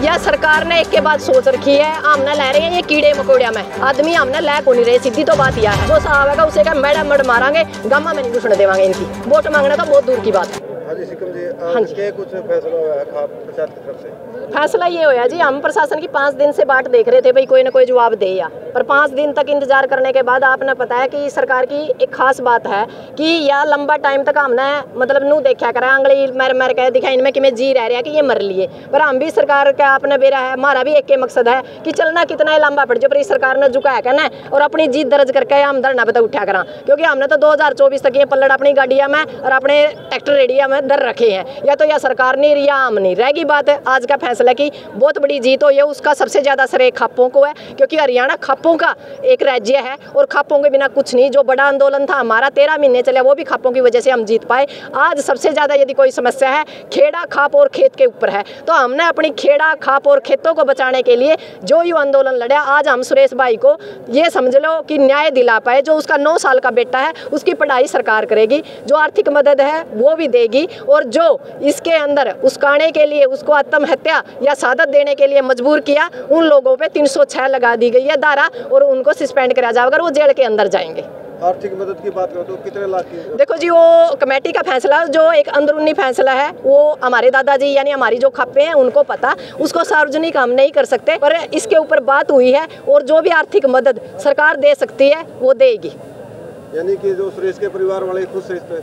यह सरकार ने एक के बाद सोच रखी है, हमने ले रहे हैं ये कीड़े मकोड़िया में, आदमी हमने ले को नहीं रहे। सीधी तो बात यह है, जो साहब है उसे क्या मैडम मड मारांगे, गामा में नहीं घुसने देवांगे। इनकी वोट मांगना तो बहुत दूर की बात है। हाँ जी, कुछ फैसला हुआ है प्रशासन की तरफ से? फैसला ये होया जी, हम प्रशासन की 5 दिन से बाट देख रहे थे भाई कोई ना कोई जवाब दे या, पर 5 दिन तक इंतजार करने के बाद आपने पता है कि सरकार की एक खास बात है कि यह लंबा टाइम तक हमने मतलब नू देखा करा आंगली मर कह दिखा इनमें कि मैं जी रह रहा कि ये मर लिए, पर हम भी सरकार का आपने बेरा है, हमारा भी एक के मकसद है कि चलना कितना लंबा पड़ जाए, पर इस सरकार ने झुकाया कहना और अपनी जीत दर्ज करके हम धरना पे उठा करा, क्योंकि हमने तो 2024 तक ये पल्लड़ अपनी गाड़ियाँ में और अपने ट्रैक्टर रेडिया में दर रखे हैं। या तो यह सरकार नहीं या हम नहीं रहेगी। बात है आज का फैसला की बहुत बड़ी जीत हो, ये उसका सबसे ज़्यादा श्रेय खापों को है, क्योंकि हरियाणा खापों का एक राज्य है और खापों के बिना कुछ नहीं। जो बड़ा आंदोलन था हमारा 13 महीने चला, वो भी खापों की वजह से हम जीत पाए। आज सबसे ज़्यादा यदि कोई समस्या है खेड़ा खाप और खेत के ऊपर है, तो हमने अपनी खेड़ा खाप और खेतों को बचाने के लिए जो यू आंदोलन लड़ा, आज हम सुरेश भाई को ये समझ लो कि न्याय दिला पाए। जो उसका 9 साल का बेटा है उसकी पढ़ाई सरकार करेगी, जो आर्थिक मदद है वो भी देगी, और जो इसके अंदर उसकाने के लिए उसको आत्महत्या या शहादत देने के लिए मजबूर किया, उन लोगों पे 306 लगा दी गई है धारा और उनको सस्पेंड कराया जाएगा, वो जेल के अंदर जाएंगे। आर्थिक मदद की बात करो तो कितने लाख की? देखो जी, वो कमेटी का फैसला जो एक अंदरूनी फैसला है वो हमारे दादाजी यानी हमारी जो खापे हैं उनको पता, उसको सार्वजनिक हम नहीं कर सकते, पर इसके ऊपर बात हुई है और जो भी आर्थिक मदद सरकार दे सकती है वो देगी। यानी कि जो सुरेश के परिवार वाले खुश है?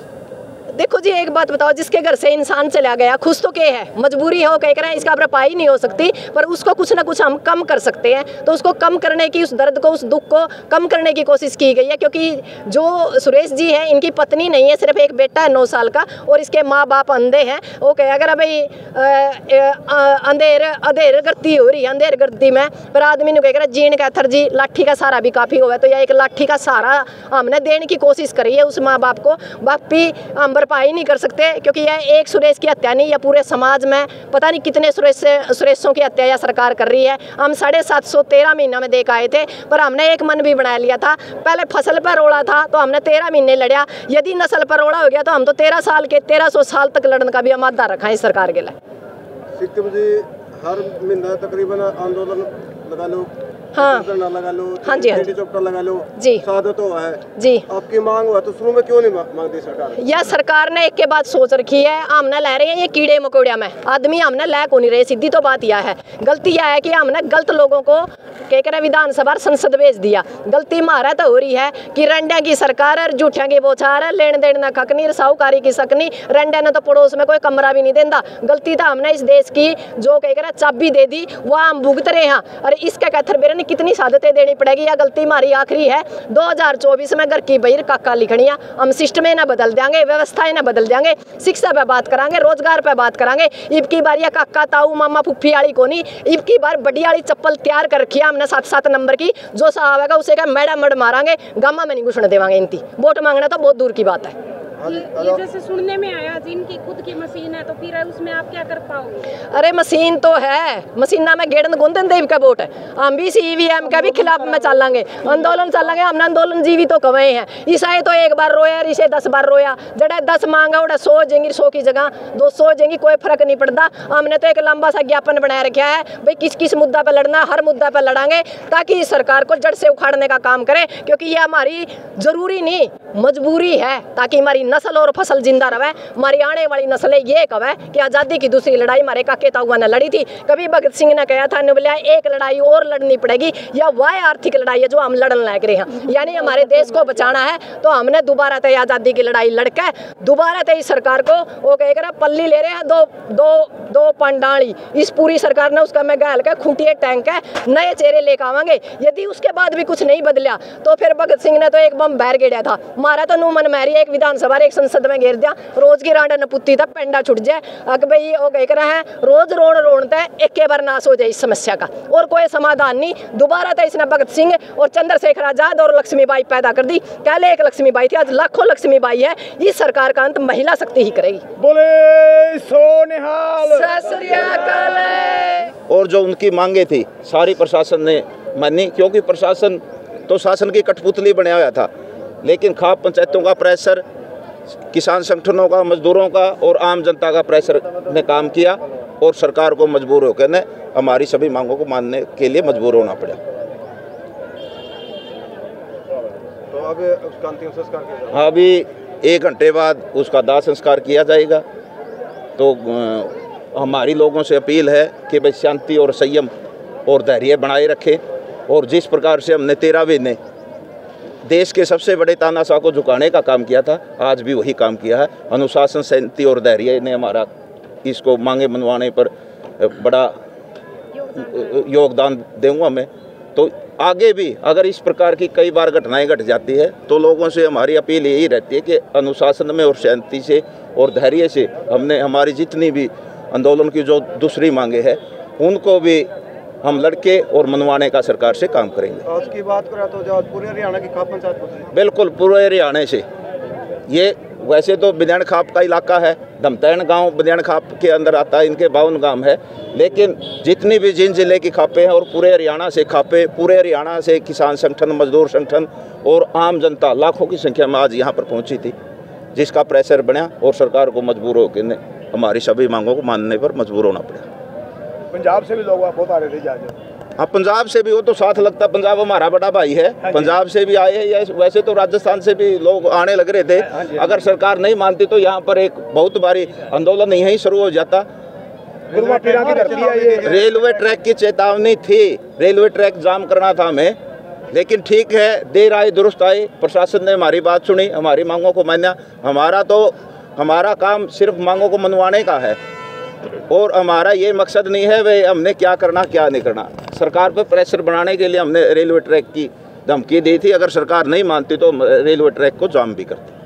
देखो जी, एक बात बताओ, जिसके घर से इंसान चला गया खुश तो क्या है, मजबूरी हो कह रहे हैं इसका भरपाई नहीं हो सकती, पर उसको कुछ ना कुछ हम कम कर सकते हैं, तो उसको कम करने की, उस दर्द को उस दुख को कम करने की कोशिश की गई है। क्योंकि जो सुरेश जी हैं इनकी पत्नी नहीं है, सिर्फ एक बेटा है 9 साल का, और इसके माँ बाप अंधे हैं। वो कह अगर भाई अंधेर गर्दी हो रही है, अंधेर गर्दी में, पर आदमी ने कह जीण का थर जी लाठी का सहारा भी काफ़ी होगा, तो यह एक लाठी का सहारा हमने देने की कोशिश करी है उस माँ बाप को। बाकी हम भरपाई नहीं कर सकते, क्योंकि यह एक सुरेश की हत्या नहीं, या पूरे समाज में पता नहीं कितने सुरेशों की हत्या यह सरकार कर रही है। हम 713 महीना में देख आए थे, पर हमने एक मन भी बना लिया था। पहले फसल पर रोड़ा था तो हमने 13 महीने लड़ा, यदि नस्ल पर रोड़ा हो गया तो हम तो 13 साल के 1300 साल तक लड़ने का भी हम आधा रखा है इस सरकार के लिए। सिक्किम जी हर महीना तकरीबन आंदोलन लगा लो, हाँ लगा लो, हाँ जी, हाँ चौपटा लगा लो जी, शहादत हुआ है जी, आपकी मांग हुआ तो शुरू में क्यों नहीं मांगती सरकार? यह सरकार ने एक के बाद सोच रखी है, हमने ले रहे हैं ये कीड़े मकोड़िया में, आदमी हमने ले को नहीं रहे। सीधी तो बात यह है, गलती यह है कि हमने गलत लोगों को कह कर विधानसभा संसद भेज दिया। गलती मारा तो हो रही है कि रंडिया की सरकार है, झूठिया की बोछार है, लेन देन ना खक नहीं, साहूकारी की सकनी, रंडिया ने तो पड़ोस में कोई कमरा भी नहीं देता। गलती था हमने इस देश की जो कह कर चाबी दे दी वो हम भुगत रहे हैं, और इसके कहर बेरे ने कितनी शहादतें देनी पड़ेगी। या गलती हमारी आखिरी है 2024 में घर की बहिर काका लिखनिया, हम सिस्टम ना बदल देंगे, व्यवस्थाएं ना बदल देंगे, शिक्षा पे बात करांगे, रोजगार पे बात करांगे। इब की बार या काका ताऊ मामा फुफ्फी वाली को नहीं, इब की बार बड़ी वाली चप्पल तैयार कर रखी है हमने 7-7 नंबर की, जो साहब है उसे क्या मैडम मड मारांगे, गामा में नहीं घुसने देवांगे। इनकी वोट मांगना तो बहुत दूर की बात है। ये जैसे सुनने में आया जिनकी खुद की मशीन है, तो फिर उसमें आप क्या कर पाओगे? अरे मशीन तो है, मशीना में गेड़न गुंदन देव का वोट है, हम भी ईवीएम का भी खिलाफ में चलेंगे, आंदोलन चलेंगे। हमने आंदोलन जीवी तो कमाए हैं, ईसाई तो एक बार रोया, इसे 10 बार रोया, जड़ा 10 मांगा उड़ा 100 जेंगी, 100 की जगह 200 जेंगी, कोई फर्क नहीं पड़ता। हमने तो एक लंबा सा ज्ञापन बनाया रखा है भाई किस किस मुद्दा पर लड़ना, हर मुद्दा पर लड़ांगे ताकि सरकार को जड़ से उखाड़ने का काम करें, क्योंकि ये हमारी जरूरी नहीं मजबूरी है, ताकि हमारी नस्ल और फसल जिंदा रहे। हमारी आने वाली नस्लें ये कहे कि आज़ादी की दूसरी लड़ाई हमारे काके ताऊआ ने लड़ी थी। कभी भगत सिंह ने कहा था बोलिया एक लड़ाई और लड़नी पड़ेगी, या वह आर्थिक लड़ाई है जो हम लड़न लग रहे हैं, यानी हमारे देश को बचाना है। तो हमने दोबारा तय आज़ादी की लड़ाई लड़कर दोबारा तय सरकार को वो कह कर पल्ली ले रहे हैं, दो पंडाली इस पूरी सरकार ने उसका मैं गैल का खूंटिए टैंक है, नए चेहरे लेकर आवांगे। यदि उसके बाद भी कुछ नहीं बदला तो फिर भगत सिंह ने तो एक बम बैर गिरा था, मारा तो नू मन मैरी एक विधानसभा एक संसद में घेर दिया, रोज की रांडा नपुत्ती था पेंडा छुट जाए। अग भाई वो कह रहे हैं रोज रोणते एक के बार नाश हो जाए इस समस्या का, और कोई समाधान नहीं। दोबारा तो इसने भगत सिंह और चंद्रशेखर आजाद और लक्ष्मीबाई पैदा कर दी। पहले एक लक्ष्मीबाई थी, आज लाखों लक्ष्मीबाई है। इस सरकार का अंत महिला शक्ति ही करेगी। बोले सो निहाल, सत श्री अकाल। और जो उनकी मांगे थी सारी प्रशासन ने मानी, क्योंकि प्रशासन तो शासन की कठपुतली बनाया हुआ था, लेकिन खाप पंचायतों का प्रेशर, किसान संगठनों का, मजदूरों का और आम जनता का प्रेशर ने काम किया और सरकार को मजबूर होकर ने हमारी सभी मांगों को मानने के लिए मजबूर होना पड़ा। तो अब उसका अंतिम संस्कार किया जाएगा? अभी 1 घंटे बाद उसका दाह संस्कार किया जाएगा। तो हमारी लोगों से अपील है कि भाई शांति और संयम और धैर्य बनाए रखें और जिस प्रकार से हमने 13 महीने देश के सबसे बड़े तानाशाह को झुकाने का काम किया था, आज भी वही काम किया है। अनुशासन, शांति और धैर्य ने हमारा इसको मांगे मनवाने पर बड़ा योगदान दूंगा मैं। तो आगे भी अगर इस प्रकार की कई बार घटनाएं घट जाती है तो लोगों से हमारी अपील यही रहती है कि अनुशासन में और शांति से और धैर्य से हमने हमारी जितनी भी आंदोलन की जो दूसरी मांगे हैं उनको भी हम लड़के और मनवाने का सरकार से काम करेंगे। आज की बात करें तो जो पूरे हरियाणा की खाप पंचायत पहुंची? बिल्कुल पूरे हरियाणा से। ये वैसे तो बनियान खाप का इलाका है, धमतैन गांव बनियान खाप के अंदर आता है, इनके 52 गांव है, लेकिन जितनी भी जिन जिले की खापें हैं और पूरे हरियाणा से खापें, पूरे हरियाणा से किसान संगठन, मजदूर संगठन और आम जनता लाखों की संख्या में आज यहाँ पर पहुँची थी, जिसका प्रेशर बना और सरकार को मजबूर होकर हमारी सभी मांगों को मानने पर मजबूर होना पड़ा। पंजाब से भी लोग बहुत आ रहे थे जहाज? हाँ, पंजाब से भी, वो तो साथ लगता, पंजाब हमारा बड़ा भाई है, पंजाब से भी आए हैं, या वैसे तो राजस्थान से भी लोग आने लग रहे थे। अगर सरकार नहीं मानती तो यहाँ पर एक बहुत भारी आंदोलन यहीं शुरू हो जाता। रेलवे ट्रैक की चेतावनी थी, रेलवे ट्रैक जाम करना था हमें, लेकिन ठीक है, देर आए दुरुस्त आए, प्रशासन ने हमारी बात सुनी, हमारी मांगों को माना। हमारा काम सिर्फ मांगों को मनवाने का है और हमारा ये मकसद नहीं है भाई हमने क्या करना क्या नहीं करना। सरकार पर प्रेशर बनाने के लिए हमने रेलवे ट्रैक की धमकी दी थी, अगर सरकार नहीं मानती तो रेलवे ट्रैक को जाम भी करते।